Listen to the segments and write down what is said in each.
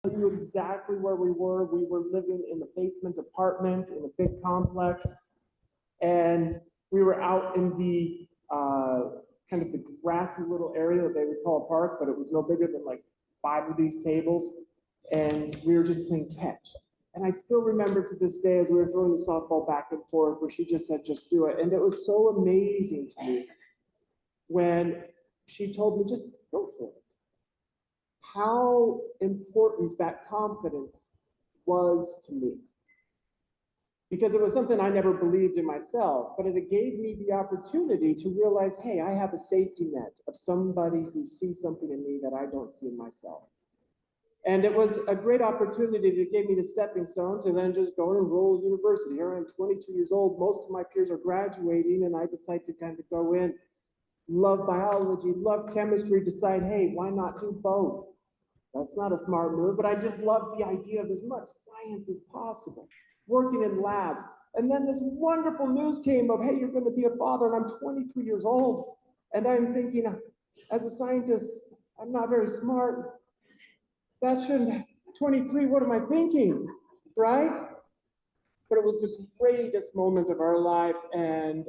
tell you exactly where we were. We were living in the basement apartment in a big complex, and we were out in the kind of the grassy little area that they would call a park, but it was no bigger than like 5 of these tables, and we were just playing catch. And I still remember to this day as we were throwing the softball back and forth, where she just said, "Just do it." And it was so amazing to me when she told me, "Just go for it." How important that confidence was to me, because it was something I never believed in myself, but it gave me the opportunity to realize, hey, I have a safety net of somebody who sees something in me that I don't see in myself. And it was a great opportunity that gave me the stepping stone to then just go and enroll university. Here I am, 22 years old. Most of my peers are graduating, and I decide to kind of go in, love biology, love chemistry, decide, hey, why not do both? That's not a smart move, but I just love the idea of as much science as possible, working in labs. And then this wonderful news came of, hey, you're going to be a father, and I'm 23 years old. And I'm thinking, as a scientist, I'm not very smart. That shouldn't, 23, what am I thinking, right? But it was the greatest moment of our life. And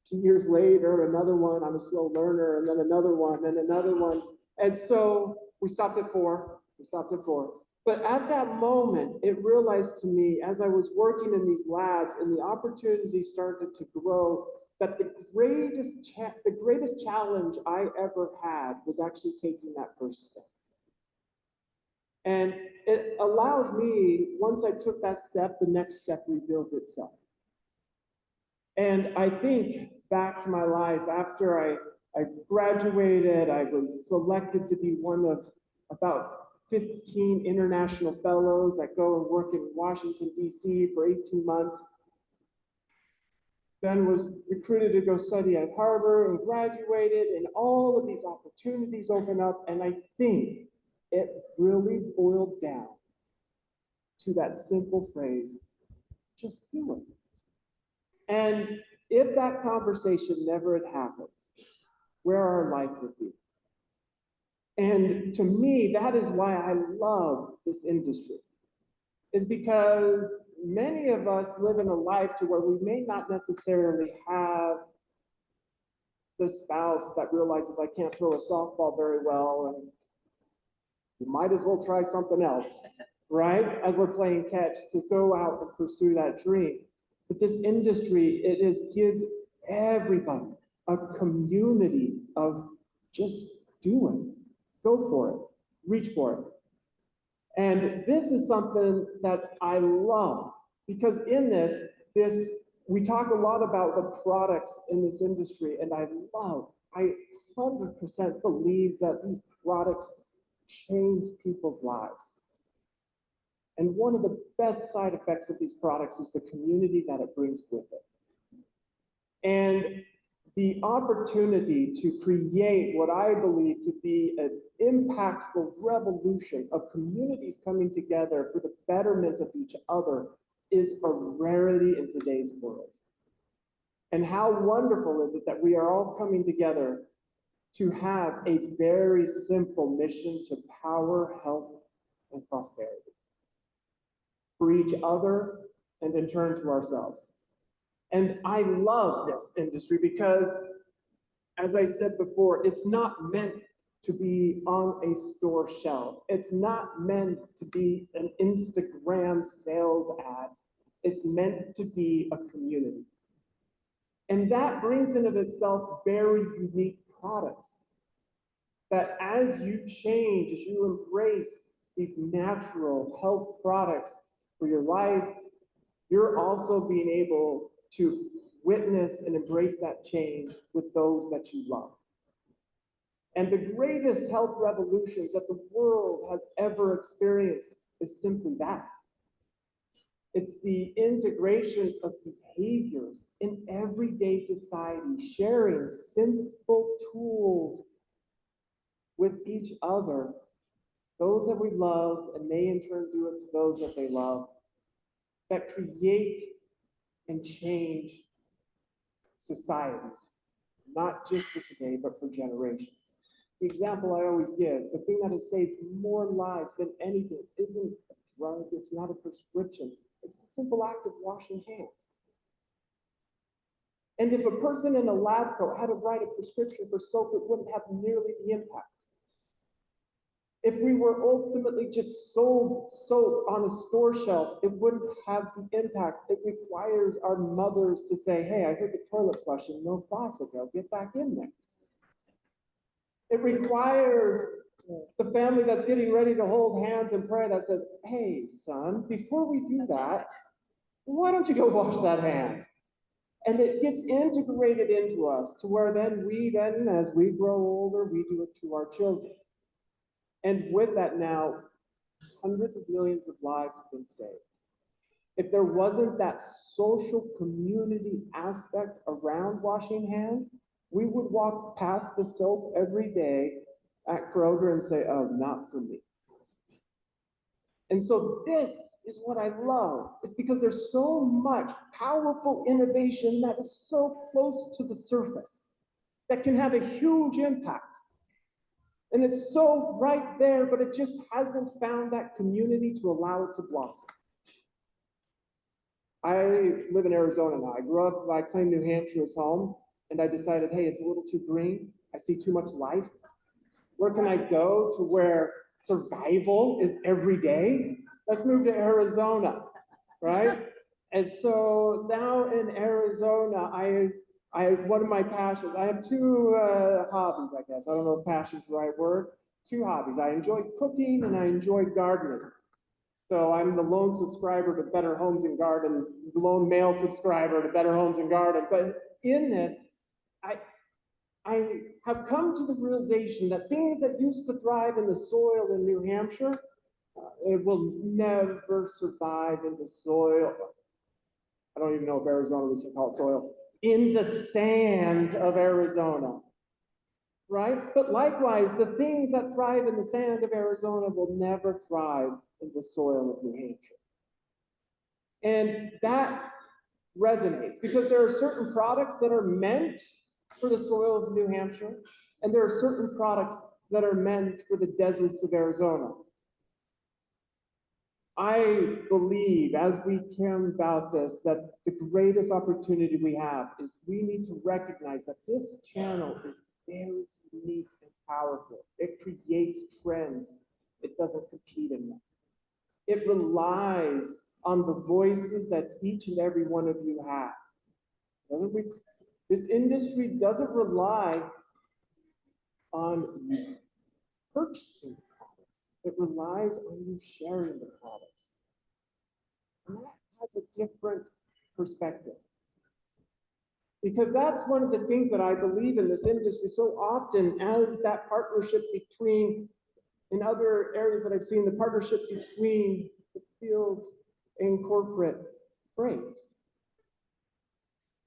2 years later, another one, I'm a slow learner, and then another one, and another one. And so we stopped at 4. But at that moment, it realized to me, as I was working in these labs and the opportunity started to grow, that the greatest challenge I ever had was actually taking that first step. And it allowed me, once I took that step, the next step revealed itself. And I think back to my life after I graduated, I was selected to be one of about 15 international fellows that go and work in Washington, D.C. for 18 months. Then was recruited to go study at Harvard and graduated, and all of these opportunities open up. And I think it really boiled down to that simple phrase, just do it. And if that conversation never had happened, where our life would be. And to me, that is why I love this industry, is because many of us live in a life to where we may not necessarily have the spouse that realizes I can't throw a softball very well, and you might as well try something else, right? As we're playing catch, to go out and pursue that dream. But this industry, gives everybody a community of just do it, go for it, reach for it. And this is something that I love, because in this, we talk a lot about the products in this industry, and I 100% believe that these products change people's lives. And one of the best side effects of these products is the community that it brings with it. And the opportunity to create what I believe to be an impactful revolution of communities coming together for the betterment of each other is a rarity in today's world. And how wonderful is it that we are all coming together to have a very simple mission to power health and prosperity for each other and in turn to ourselves. And I love this industry because, as I said before, it's not meant to be on a store shelf. It's not meant to be an Instagram sales ad. It's meant to be a community. And that brings in of itself very unique products that as you change, as you embrace these natural health products for your life, you're also being able to witness and embrace that change with those that you love. And the greatest health revolutions that the world has ever experienced is simply that. It's the integration of behaviors in everyday society, sharing simple tools with each other, those that we love, and they in turn do it to those that they love, that create and change societies, not just for today, but for generations. The example I always give, the thing that has saved more lives than anything isn't a drug, it's not a prescription. It's the simple act of washing hands. And if a person in a lab coat had to write a prescription for soap, it wouldn't have nearly the impact. If we were ultimately just sold soap on a store shelf, it wouldn't have the impact. It requires our mothers to say, hey, I heard the toilet flushing, no faucet, go get back in there. It requires the family that's getting ready to hold hands and pray that says, hey, son, before we do that, why don't you go wash that hand? And it gets integrated into us to where then, as we grow older, we do it to our children. And with that now, hundreds of millions of lives have been saved. If there wasn't that social community aspect around washing hands, we would walk past the soap every day at Kroger and say, oh, not for me. And so this is what I love. It's because there's so much powerful innovation that is so close to the surface that can have a huge impact. And it's so right there, but it just hasn't found that community to allow it to blossom. I live in Arizona now. I grew up, I claim New Hampshire as home, and I decided, hey, it's a little too green. I see too much life. Where can I go to where survival is every day? Let's move to Arizona, right? And so now in Arizona, one of my passions, I have two hobbies, I guess. I don't know if passion's the right word. Two hobbies. I enjoy cooking and I enjoy gardening. So I'm the lone subscriber to Better Homes and Garden, the lone male subscriber to Better Homes and Garden. But in this, I have come to the realization that things that used to thrive in the soil in New Hampshire, it will never survive in the soil. I don't even know if Arizona we can call it soil. In the sand of Arizona, right? But likewise, the things that thrive in the sand of Arizona will never thrive in the soil of New Hampshire. And that resonates because there are certain products that are meant for the soil of New Hampshire, and there are certain products that are meant for the deserts of Arizona. I believe, as we care about this, that the greatest opportunity we have is we need to recognize that this channel is very unique and powerful. It creates trends. It doesn't compete in them. It relies on the voices that each and every one of you have. This industry doesn't rely on you purchasing products. It relies on you sharing the products. And that has a different perspective. Because that's one of the things that I believe in this industry so often as that partnership between, in other areas that I've seen, the partnership between the field and corporate breaks.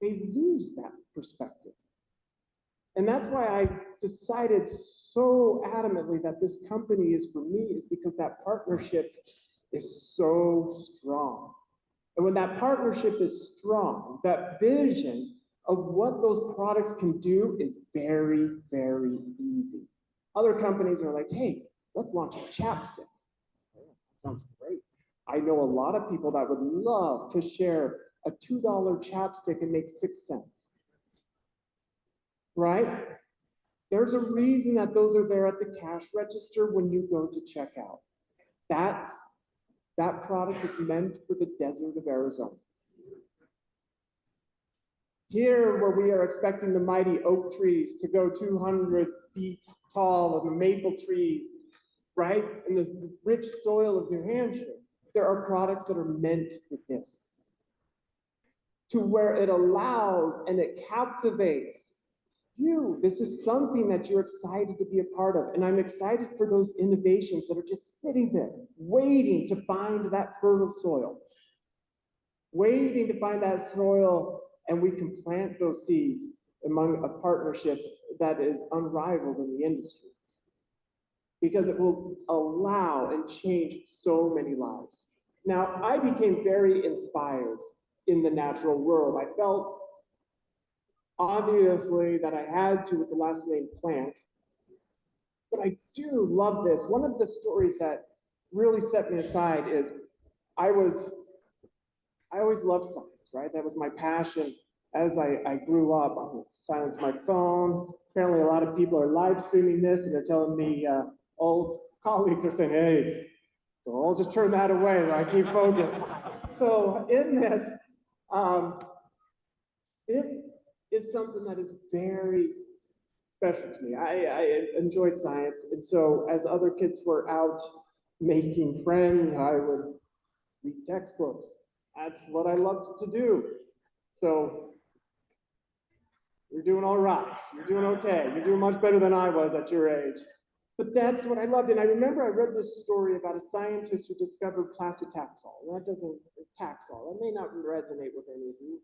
They lose that perspective. And that's why I decided so adamantly that this company is for me, is because that partnership is so strong. And when that partnership is strong, that vision of what those products can do is very, very easy. Other companies are like, hey, let's launch a chapstick. Oh, that sounds great. I know a lot of people that would love to share a $2 chapstick and make 6 cents. Right? There's a reason that those are there at the cash register when you go to check out. That product is meant for the desert of Arizona. Here, where we are expecting the mighty oak trees to go 200 feet tall and the maple trees, right? In the rich soil of New Hampshire, there are products that are meant for this. To where it allows and it captivates you. This is something that you're excited to be a part of. And I'm excited for those innovations that are just sitting there, waiting to find that fertile soil. Waiting to find that soil, and we can plant those seeds among a partnership that is unrivaled in the industry. Because it will allow and change so many lives. Now, I became very inspired in the natural world. I felt obviously that I had to with the last name Plant, But I do love this. One of the stories that really set me aside is I was, I always loved science, right? That was my passion. As I grew up, I would silence my phone. Apparently, a lot of people are live streaming this and they're telling me, old colleagues are saying, hey, so I'll just turn that away so I keep focused. So in this, um, this is something that is very special to me. I enjoyed science, and so as other kids were out making friends, I would read textbooks. That's what I loved to do. So you're doing all right. You're doing okay. You're doing much better than I was at your age. But that's what I loved. And I remember I read this story about a scientist who discovered paclitaxel. That doesn't, Taxol, that may not resonate with any of you.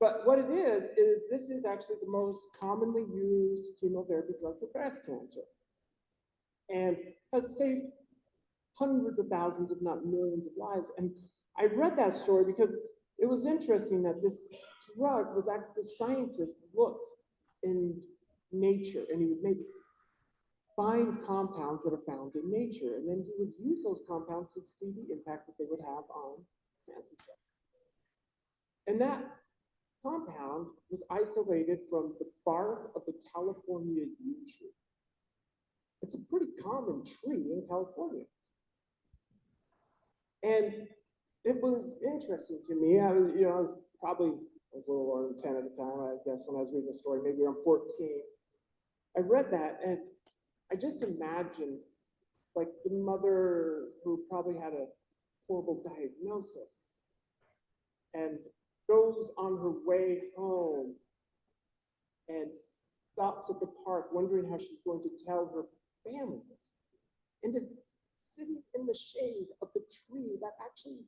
But what it is this is actually the most commonly used chemotherapy drug for breast cancer. And has saved hundreds of thousands, if not millions of lives. And I read that story because it was interesting that this drug was actually, the scientist looked in nature and he would maybe find compounds that are found in nature, and then he would use those compounds to see the impact that they would have on cancer cells. And that compound was isolated from the bark of the California yew tree. It's a pretty common tree in California. And it was interesting to me. I was, I was a little older than 10 at the time, I guess, when I was reading the story, maybe around 14. I read that and I just imagined like the mother who probably had a horrible diagnosis and goes on her way home and stops at the park wondering how she's going to tell her family this, and is sitting in the shade of the tree that actually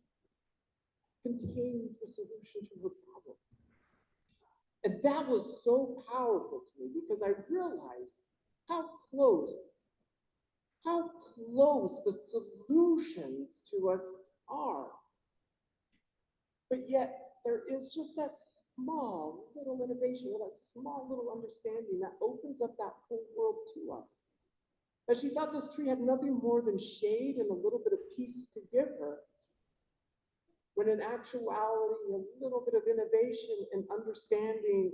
contains the solution to her problem. And that was so powerful to me because I realized how close the solutions to us are. But yet there is just that small little innovation, that small little understanding that opens up that whole world to us. That she thought this tree had nothing more than shade and a little bit of peace to give her, when in actuality, a little bit of innovation and understanding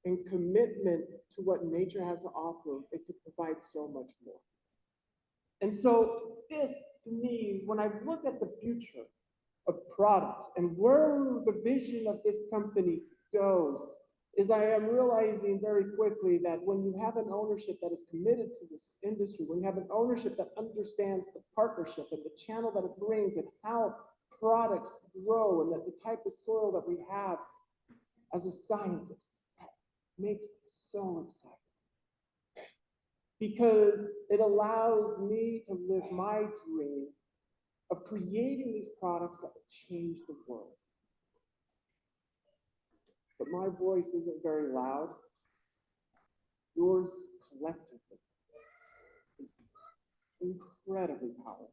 and commitment to what nature has to offer, it could provide so much more. And so this, to me, is when I look at the future of products and where the vision of this company goes, is I am realizing very quickly that when you have an ownership that is committed to this industry, when you have an ownership that understands the partnership and the channel that it brings and how products grow and that the type of soil that we have, as a scientist, that makes me so excited. Because it allows me to live my dream of creating these products that will change the world. But my voice isn't very loud. Yours collectively is incredibly powerful.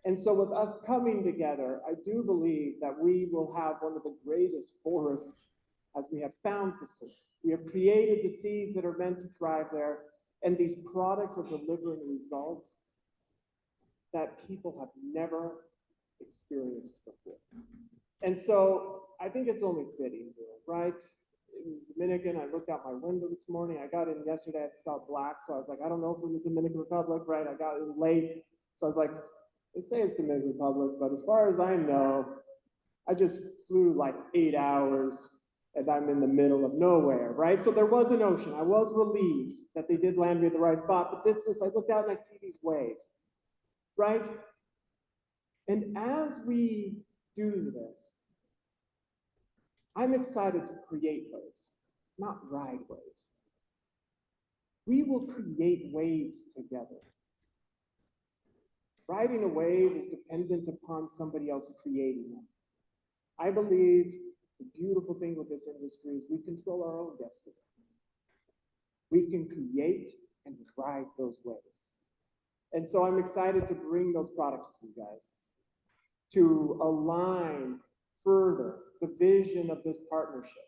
And so with us coming together, I do believe that we will have one of the greatest forests as we have found the soil. We have created the seeds that are meant to thrive there, and these products are delivering results that people have never experienced before. And so I think it's only fitting, right? In Dominican, I looked out my window this morning. I got in yesterday, I saw black, so I was like, I don't know if we're in the Dominican Republic, right? I got in late, so I was like, they say it's Dominican Republic, but as far as I know, I just flew like 8 hours and I'm in the middle of nowhere, right? So there was an ocean. I was relieved that they did land me at the right spot, but this is, I look out and I see these waves, right? And as we do this, I'm excited to create waves, not ride waves. We will create waves together. Riding a wave is dependent upon somebody else creating them. I believe the beautiful thing with this industry is we control our own destiny. We can create and ride those waves. And so I'm excited to bring those products to you guys, to align further the vision of this partnership,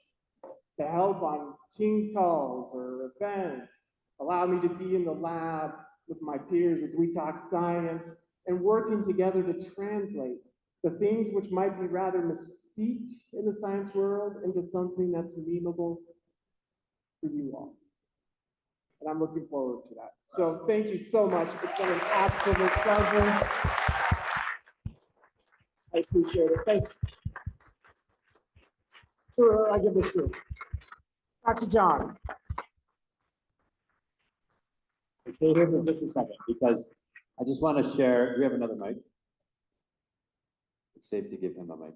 to help on team calls or events, allow me to be in the lab with my peers as we talk science and working together to translate the things which might be rather mystique in the science world into something that's memeable for you all. And I'm looking forward to that. So thank you so much. It's been an absolute pleasure. I appreciate it. Thanks. I give this to Dr. John. Stay here for just a second because I just want to share. Do we have another mic? It's safe to give him a mic.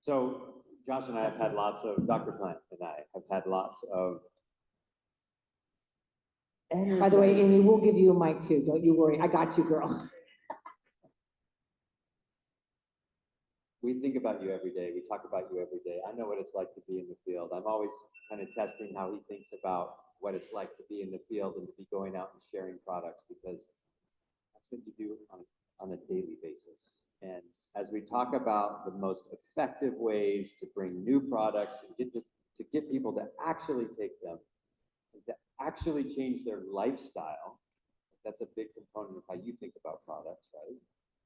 So Josh and I have had lots of, Dr. Plant and I have had lots of. By the way, Amy, we'll give you a mic too. Don't you worry. I got you, girl. We think about you every day. We talk about you every day. I know what it's like to be in the field. I'm always kind of testing how he thinks about what it's like to be in the field and to be going out and sharing products, because that's what you do on a daily basis. And as we talk about the most effective ways to bring new products and to get people to actually take them and to actually change their lifestyle, that's a big component of how you think about products, right?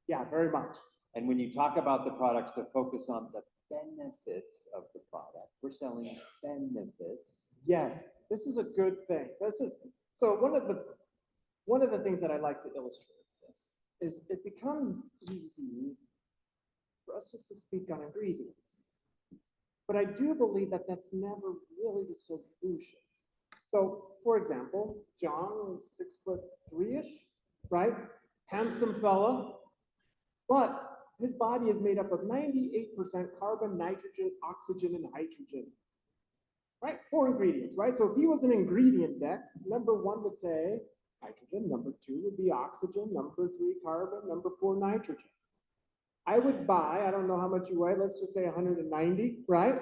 Yeah, very much. And when you talk about the products, to focus on the benefits of the product, we're selling benefits. Yes, this is a good thing. So one of the things that I like to illustrate this is it becomes easy for us just to speak on ingredients. But I do believe that that's never really the solution. So, for example, John is 6'3" right? Handsome fella, but his body is made up of 98% carbon, nitrogen, oxygen, and hydrogen. Right? 4 ingredients, right? So if he was an ingredient deck, number 1 would say hydrogen, number 2 would be oxygen, number 3 carbon, number 4 nitrogen. I would buy, I don't know how much you weigh, let's just say 190, right?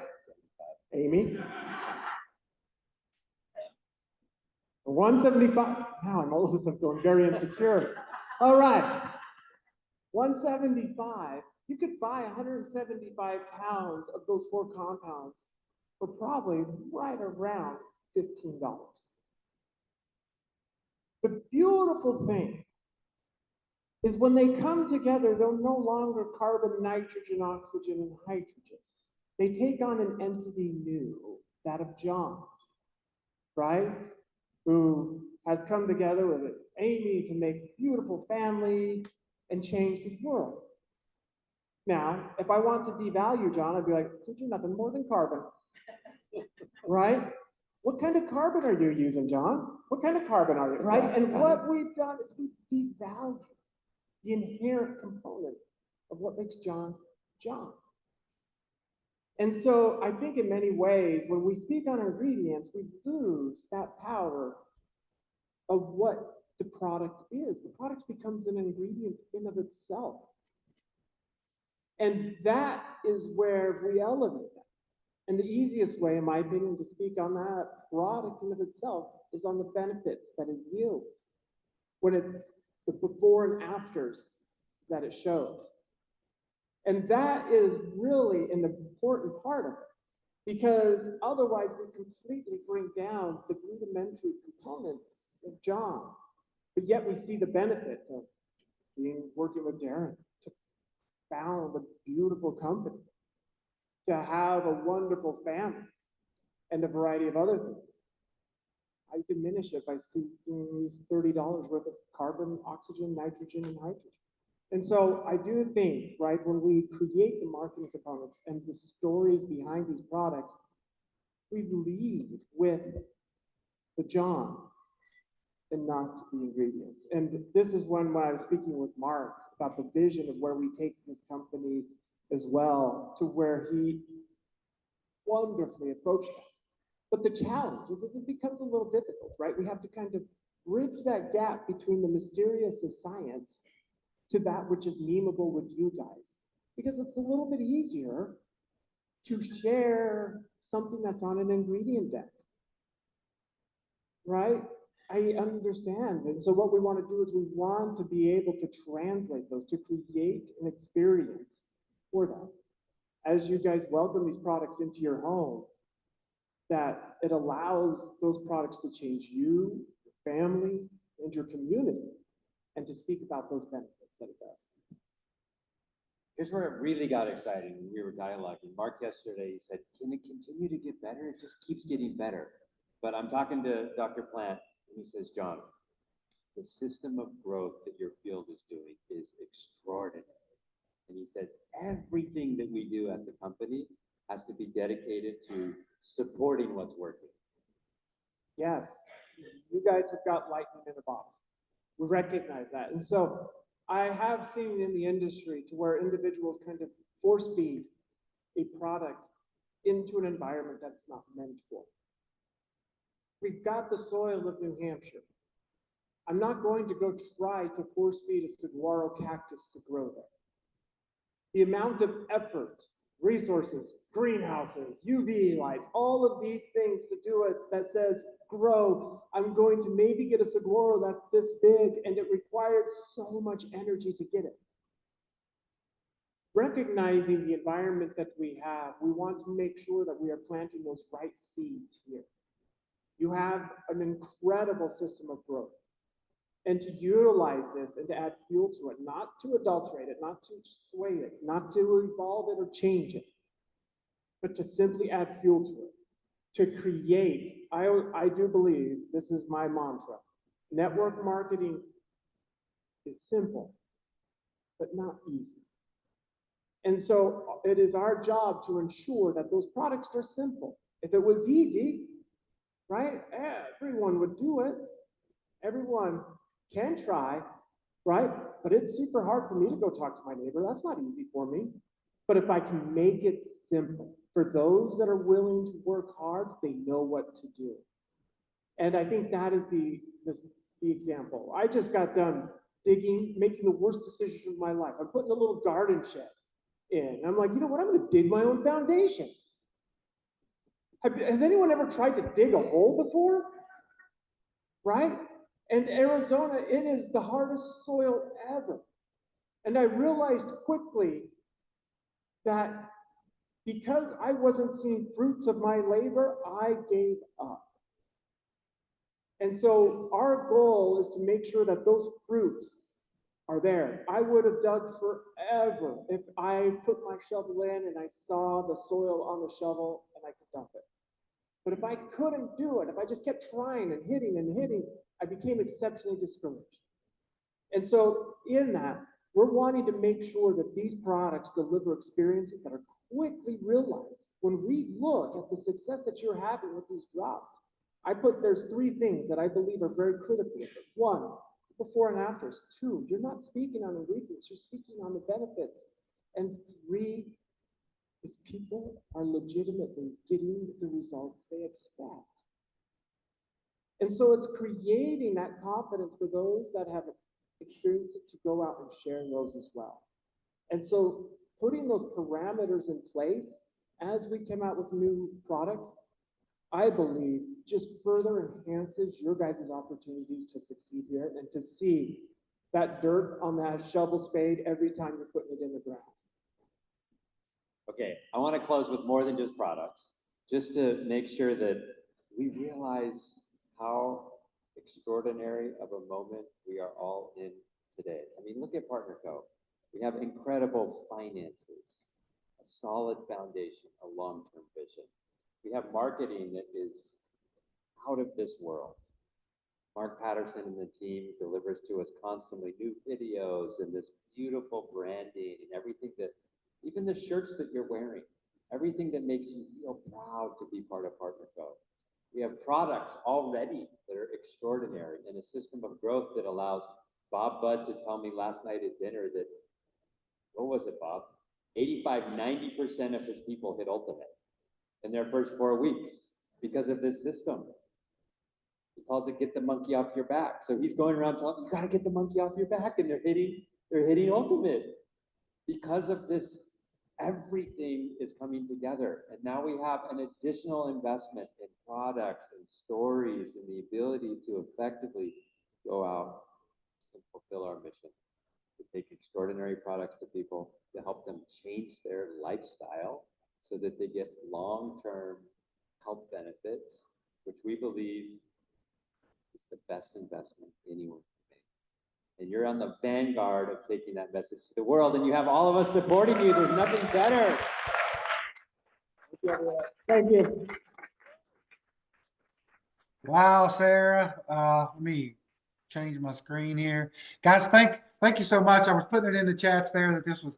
Amy? 175. Now I'm all of a sudden feeling very insecure. All right. 175, you could buy 175 pounds of those 4 compounds for probably right around $15. The beautiful thing is when they come together, they're no longer carbon, nitrogen, oxygen, and hydrogen. They take on an entity new, that of John, right? Who has come together with Amy to make a beautiful family and change the world. Now, if I want to devalue John, I'd be like, dude, you're nothing more than carbon. Right? What kind of carbon are you using, John? What kind of carbon are you? Right? And what we've done is we've devalued the inherent component of what makes John, John. And so I think in many ways, when we speak on ingredients, we lose that power of what the product is. The product becomes an ingredient in of itself. And that is where we elevate that. And the easiest way, in my opinion, to speak on that product in of itself is on the benefits that it yields, when it's the before and afters that it shows. And that is really an important part of it, because otherwise we completely bring down the rudimentary components of John. But yet we see the benefit of working with Darren to found a beautiful company, to have a wonderful family, and a variety of other things. I diminish it by seeking these $30 worth of carbon, oxygen, nitrogen, and hydrogen. And so I do think, right, when we create the marketing components and the stories behind these products, we lead with the John and not the ingredients. And this is when I was speaking with Mark about the vision of where we take this company as well, to where he wonderfully approached that. But the challenge is it becomes a little difficult, right? We have to kind of bridge that gap between the mysterious of science to that which is memeable with you guys. Because it's a little bit easier to share something that's on an ingredient deck, right? I understand. And so what we want to do is we want to be able to translate those, to create an experience for them. As you guys welcome these products into your home, that it allows those products to change you, your family, and your community, and to speak about those benefits that it does. Here's where it really got exciting when we were dialoguing. Mark yesterday, he said, can it continue to get better? It just keeps getting better. But I'm talking to Dr. Plant, and he says, John, the system of growth that your field is doing is extraordinary. And he says, everything that we do at the company has to be dedicated to supporting what's working. Yes, you guys have got lightning in a bottle. We recognize that. And so I have seen in the industry to where individuals kind of force feed a product into an environment that's not meant for. We've got the soil of New Hampshire. I'm not going to go try to force feed a saguaro cactus to grow there. The amount of effort, resources, greenhouses, UV lights, all of these things to do it that says grow. I'm going to maybe get a saguaro that's this big, and it required so much energy to get it. Recognizing the environment that we have, we want to make sure that we are planting those right seeds here. You have an incredible system of growth. And to utilize this and to add fuel to it, not to adulterate it, not to sway it, not to evolve it or change it, but to simply add fuel to it, to create. I do believe, this is my mantra, network marketing is simple, but not easy. And so it is our job to ensure that those products are simple. If it was easy, right, everyone would do it. Everyone can try, right? But it's super hard for me to go talk to my neighbor. That's not easy for me. But if I can make it simple for those that are willing to work hard, they know what to do. And I think that is the example. I just got done digging, making the worst decision of my life. I'm putting a little garden shed in. I'm like, you know what? I'm going to dig my own foundation. Has anyone ever tried to dig a hole before? Right? And Arizona, it is the hardest soil ever. And I realized quickly that because I wasn't seeing fruits of my labor, I gave up. And so our goal is to make sure that those fruits are there. I would have dug forever if I put my shovel in and I saw the soil on the shovel and I could dump it. But if I couldn't do it, if I just kept trying and hitting, I became exceptionally discouraged. And so in that, we're wanting to make sure that these products deliver experiences that are quickly realized. When we look at the success that you're having with these drops, there's 3 things that I believe are very critical. 1, before and afters. 2, you're not speaking on ingredients, you're speaking on the benefits. And 3, is people are legitimately getting the results they expect. And so it's creating that confidence for those that have experienced it to go out and share those as well. And so putting those parameters in place as we come out with new products, I believe just further enhances your guys' opportunity to succeed here and to see that dirt on that shovel spade every time you're putting it in the ground. Okay, I want to close with more than just products, just to make sure that we realize how extraordinary of a moment we are all in today. I mean, look at PartnerCo. We have incredible finances, a solid foundation, a long-term vision. We have marketing that is out of this world. Mark Patterson and the team delivers to us constantly new videos and this beautiful branding and everything that, even the shirts that you're wearing, everything that makes you feel proud to be part of PartnerCo. We have products already that are extraordinary and a system of growth that allows Bob Budd to tell me last night at dinner that, what was it, Bob? 85, 90% of his people hit ultimate in their first 4 weeks because of this system. He calls it get the monkey off your back. So he's going around telling you got to get the monkey off your back, and they're hitting ultimate. Because of this, everything is coming together. And now we have an additional investment in products and stories and the ability to effectively go out and fulfill our mission, to take extraordinary products to people, to help them change their lifestyle so that they get long-term health benefits, which we believe is the best investment anyone can make. And you're on the vanguard of taking that message to the world, and you have all of us supporting you. There's nothing better. Thank you. Wow, Sarah. Let me change my screen here. Guys, thank you so much. I was putting it in the chats there that this was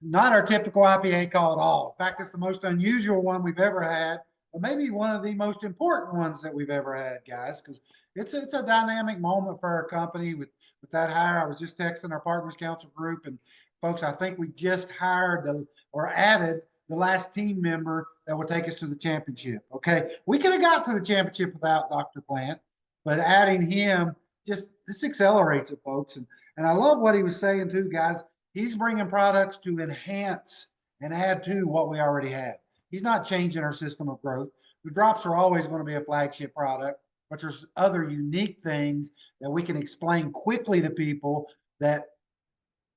not our typical IPA call at all. In fact, it's the most unusual one we've ever had, but maybe one of the most important ones that we've ever had, guys, because it's a dynamic moment for our company with that hire. I was just texting our Partners Council group, and folks, I think we just hired or added the last team member that will take us to the championship. Okay, we could have got to the championship without Dr. Plant, but adding him this accelerates it, folks. And I love what he was saying too, guys. He's bringing products to enhance and add to what we already have. He's not changing our system of growth. The drops are always going to be a flagship product, but there's other unique things that we can explain quickly to people that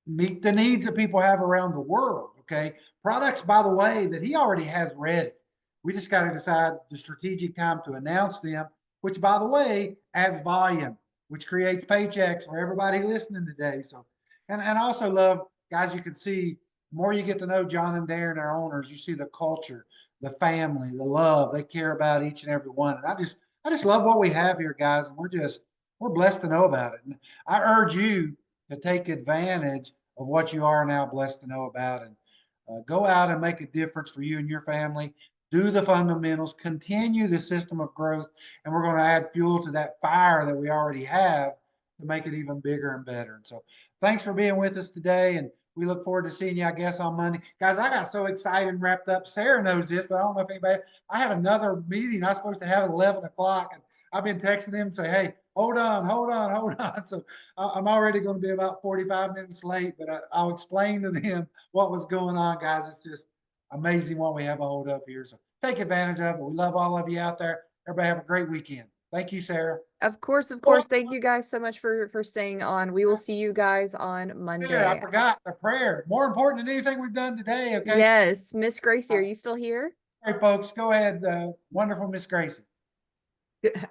meet the needs that people have around the world. Okay. Products, by the way, that he already has ready. We just got to decide the strategic time to announce them, which, by the way, adds volume, which creates paychecks for everybody listening today. So, and also love, guys, you can see the more you get to know John and Darren, our owners, you see the culture, the family, the love. They care about each and every one. And I just love what we have here, guys. And we're blessed to know about it. And I urge you to take advantage of what you are now blessed to know about, and go out and make a difference for you and your family. Do the fundamentals, continue the system of growth, and we're going to add fuel to that fire that we already have to make it even bigger and better. And so thanks for being with us today, and we look forward to seeing you, I guess, on Monday. Guys, I got so excited and wrapped up. Sarah knows this, but I don't know if anybody, I had another meeting I was supposed to have at 11 o'clock, and I've been texting them and say, hey, hold on. So I'm already going to be about 45 minutes late, but I'll explain to them what was going on, guys. It's just amazing what we have a hold of here. So take advantage of it. We love all of you out there. Everybody have a great weekend. Thank you, Sarah. Of course. Thank you guys so much for staying on. We will see you guys on Monday. Sarah, I forgot the prayer. More important than anything we've done today. Okay. Yes. Miss Gracie, are you still here? Hey, folks, go ahead. Wonderful Miss Gracie.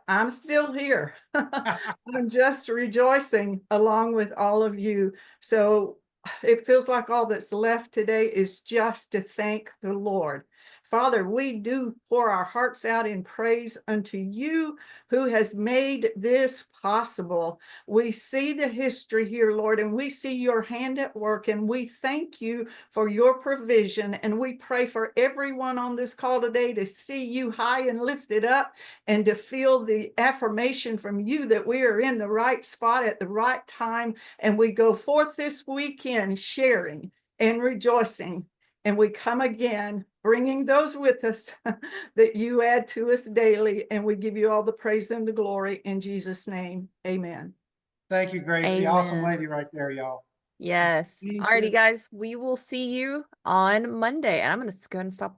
I'm still here. I'm just rejoicing along with all of you. So it feels like all that's left today is just to thank the Lord. Father, we do pour our hearts out in praise unto you who has made this possible. We see the history here, Lord, and we see your hand at work, and we thank you for your provision. And we pray for everyone on this call today to see you high and lifted up, and to feel the affirmation from you that we are in the right spot at the right time. And we go forth this weekend sharing and rejoicing. And we come again, bringing those with us that you add to us daily. And we give you all the praise and the glory in Jesus' name. Amen. Thank you, Gracie. Amen. Awesome lady right there, y'all. Yes. Thank Alrighty, you. guys. We will see you on Monday. And I'm going to go ahead and stop